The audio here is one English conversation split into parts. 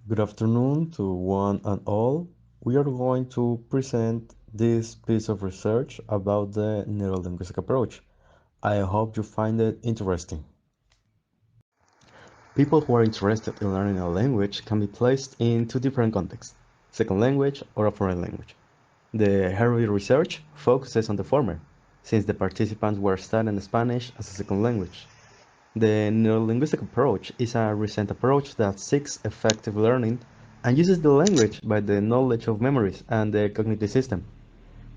Good afternoon to one and all. We are going to present this piece of research about the Neuro-Linguistic Approach. I hope you find it interesting. People who are interested in learning a language can be placed in two different contexts, second language or a foreign language. The heavy research focuses on the former, since the participants were studying Spanish as a second language. The neurolinguistic approach is a recent approach that seeks effective learning and uses the language by the knowledge of memories and the cognitive system.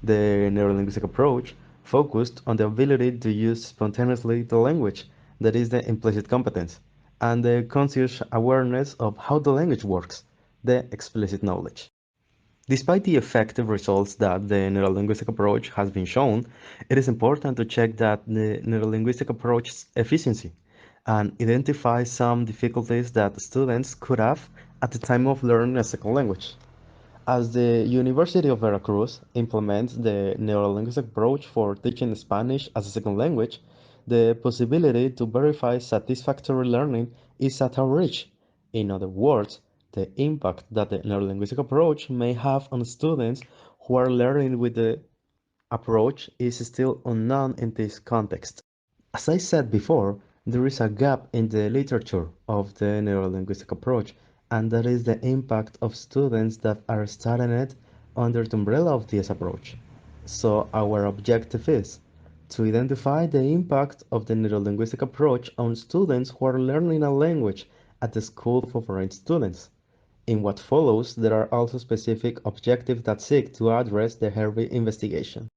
The neurolinguistic approach focused on the ability to use spontaneously the language, that is the implicit competence, and the conscious awareness of how the language works, the explicit knowledge. Despite the effective results that the neurolinguistic approach has been shown, it is important to check that the neurolinguistic approach's efficiency and identify some difficulties that students could have at the time of learning a second language. As the University of Veracruz implements the neurolinguistic approach for teaching Spanish as a second language, the possibility to verify satisfactory learning is at our reach. In other words, the impact that the neurolinguistic approach may have on students who are learning with the approach is still unknown in this context. As I said before, there is a gap in the literature of the neurolinguistic approach, and that is the impact of students that are studying it under the umbrella of this approach. So our objective is to identify the impact of the neurolinguistic approach on students who are learning a language at the School for Foreign Students. In what follows, there are also specific objectives that seek to address the heavy investigation.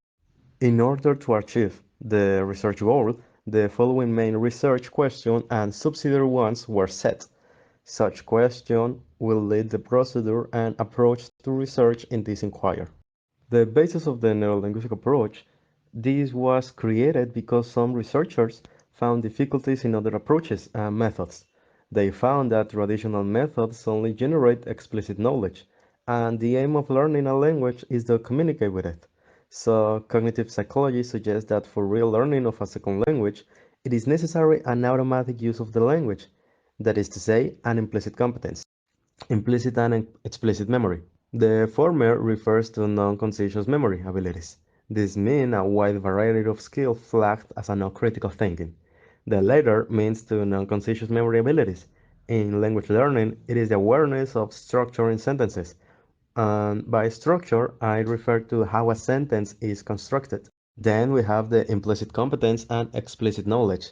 In order to achieve the research goal, the following main research question and subsidiary ones were set. Such question will lead the procedure and approach to research in this inquiry. The basis of the neurolinguistic approach, this was created because some researchers found difficulties in other approaches and methods. They found that traditional methods only generate explicit knowledge, and the aim of learning a language is to communicate with it. So cognitive psychology suggests that for real learning of a second language, it is necessary an automatic use of the language, that is to say, an implicit competence, implicit and explicit memory. The former refers to non-conscious memory abilities. This means a wide variety of skills flagged as a non-critical thinking. The latter means to non-conscious memory abilities. In language learning, it is the awareness of structure in sentences. And by structure, I refer to how a sentence is constructed. Then we have the implicit competence and explicit knowledge.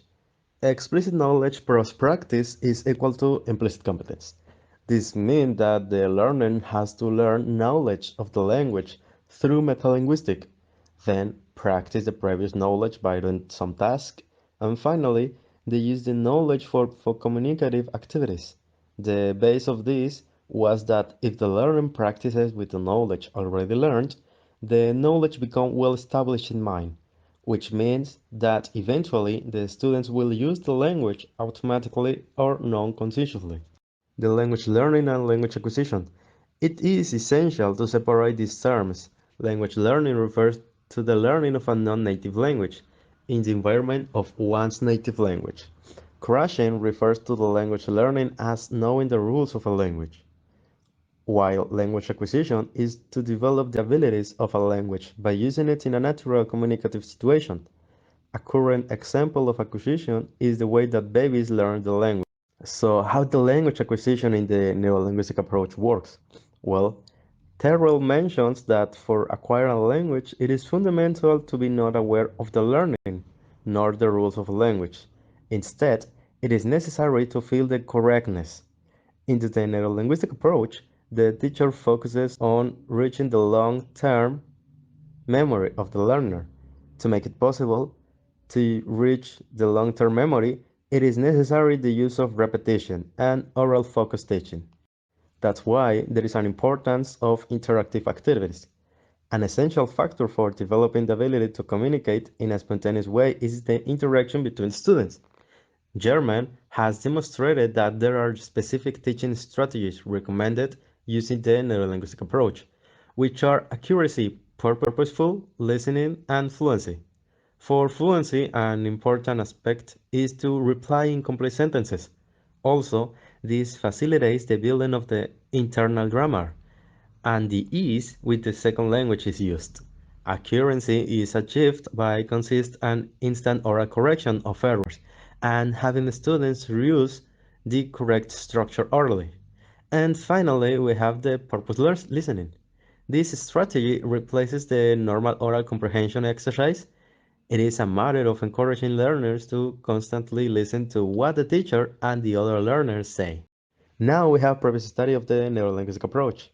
Explicit knowledge plus practice is equal to implicit competence. This means that the learner has to learn knowledge of the language through metalinguistic, then practice the previous knowledge by doing some task, and finally, they use the knowledge for communicative activities. The base of this was that if the learner practices with the knowledge already learned, the knowledge becomes well established in mind, which means that eventually the students will use the language automatically or non-consciously. The language learning and language acquisition. It is essential to separate these terms. Language learning refers to the learning of a non-native language in the environment of one's native language. Crashing refers to the language learning as knowing the rules of a language, while language acquisition is to develop the abilities of a language by using it in a natural communicative situation. A current example of acquisition is the way that babies learn the language. So how the language acquisition in the neurolinguistic approach works? Well, Terrell mentions that for acquiring a language, it is fundamental to be not aware of the learning, nor the rules of a language. Instead, it is necessary to feel the correctness. In the neurolinguistic approach, the teacher focuses on reaching the long-term memory of the learner. To make it possible to reach the long-term memory, it is necessary the use of repetition and oral focus teaching. That's why there is an importance of interactive activities. An essential factor for developing the ability to communicate in a spontaneous way is the interaction between students. German has demonstrated that there are specific teaching strategies recommended using the neurolinguistic approach, which are accuracy, purposeful listening, and fluency. For fluency, an important aspect is to reply in complete sentences. Also, This facilitates the building of the internal grammar, and the ease with the second language is used. Accuracy is achieved by consist and instant oral correction of errors, and having the students reuse the correct structure orally. And finally, we have the purpose listening. This strategy replaces the normal oral comprehension exercise. It is a matter of encouraging learners to constantly listen to what the teacher and the other learners say. Now we have previous study of the neurolinguistic approach.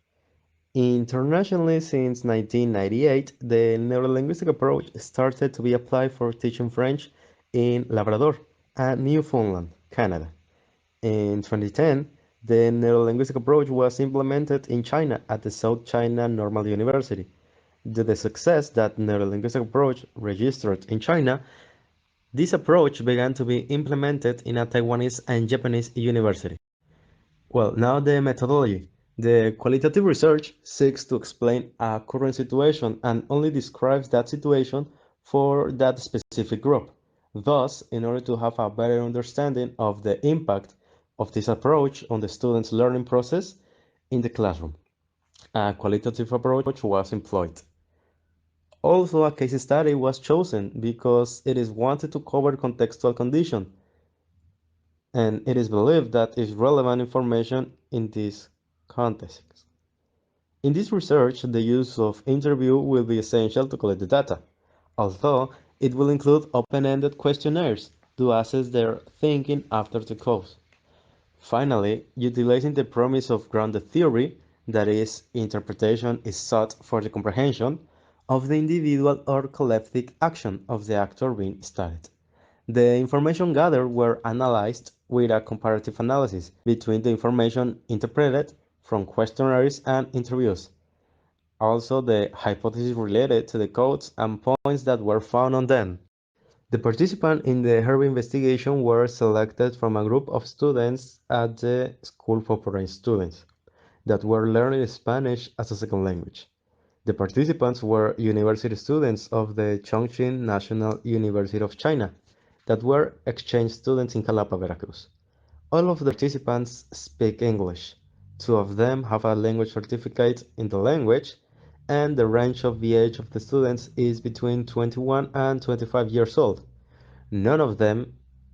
Internationally, since 1998, the neurolinguistic approach started to be applied for teaching French in Labrador and Newfoundland, Canada. In 2010, the neurolinguistic approach was implemented in China at the South China Normal University. Due to the success that neurolinguistic approach registered in China, this approach began to be implemented in a Taiwanese and Japanese university. Well, now the methodology. The qualitative research seeks to explain a current situation and only describes that situation for that specific group. Thus, in order to have a better understanding of the impact of this approach on the student's learning process in the classroom, a qualitative approach was employed. Also, a case study was chosen because it is wanted to cover contextual condition, and it is believed that is relevant information in this context. In this research, the use of interview will be essential to collect the data, although it will include open-ended questionnaires to assess their thinking after the course. Finally, utilizing the premise of grounded theory, that is, interpretation is sought for the comprehension of the individual or collective action of the actor being studied. The information gathered were analyzed with a comparative analysis between the information interpreted from questionnaires and interviews. Also, the hypotheses related to the codes and points that were found on them. The participants in the Herb investigation were selected from a group of students at the School for Foreign Students that were learning Spanish as a second language. The participants were university students of the Chongqing National University of China that were exchange students in Jalapa, Veracruz. All of the participants speak English. Two of them have a language certificate in the language, and the range of the age of the students is between 21 and 25 years old. None of them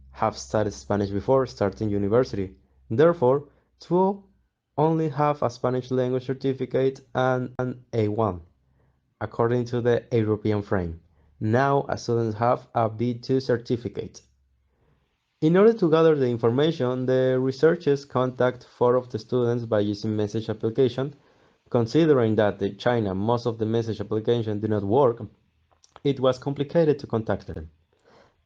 have studied Spanish before starting university. Therefore, two only have a Spanish language certificate and an A1, according to the European frame. Now, students have a B2 certificate. In order to gather the information, the researchers contact four of the students by using message application. Considering that in China most of the message applications do not work, it was complicated to contact them.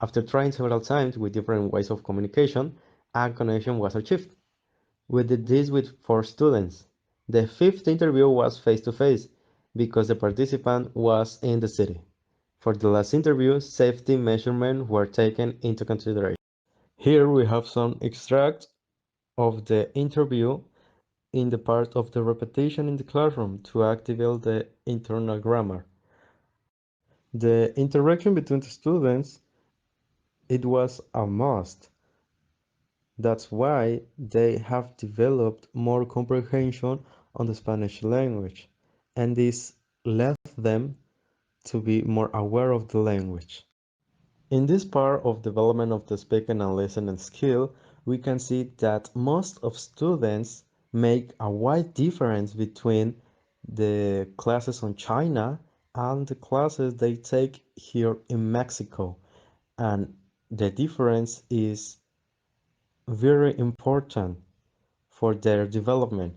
After trying several times with different ways of communication, a connection was achieved. We did this with four students. The fifth interview was face-to-face because the participant was in the city. For the last interview, safety measurements were taken into consideration. Here we have some extracts of the interview in the part of the repetition in the classroom to activate the internal grammar. The interaction between the students, it was a must. That's why they have developed more comprehension on the Spanish language, and this led them to be more aware of the language. In this part of development of the speaking and listening skill, we can see that most of students make a wide difference between the classes on China and the classes they take here in Mexico. And the difference is very important for their development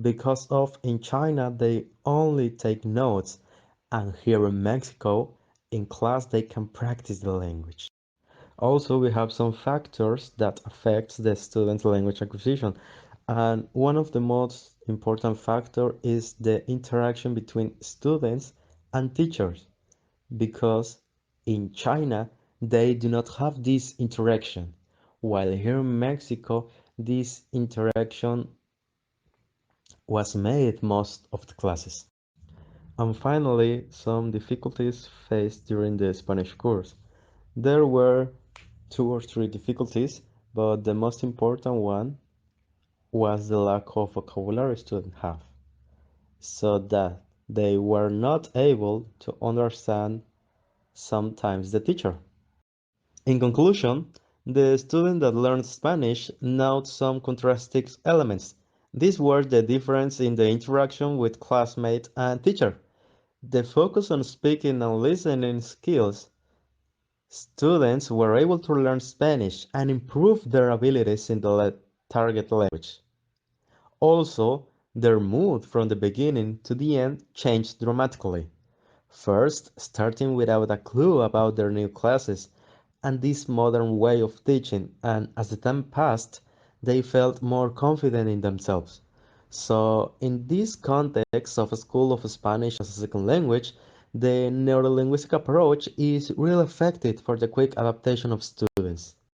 because of in China they only take notes, and here in Mexico in class they can practice the language. Also, we have some factors that affect the student's language acquisition, and one of the most important factor is the interaction between students and teachers, because in China they do not have this interaction, while here in Mexico this interaction was made most of the classes. And finally, some difficulties faced during the Spanish course. There were two or three difficulties, but the most important one was the lack of vocabulary students have, so that they were not able to understand sometimes the teacher. In conclusion, the student that learned Spanish noted some contrasting elements. These were the difference in the interaction with classmate and teacher, the focus on speaking and listening skills. Students were able to learn Spanish and improve their abilities in the target language. Also, their mood from the beginning to the end changed dramatically. First, starting without a clue about their new classes and this modern way of teaching, and as the time passed, they felt more confident in themselves. So, in this context of a school of Spanish as a second language, the neurolinguistic approach is really effective for the quick adaptation of students.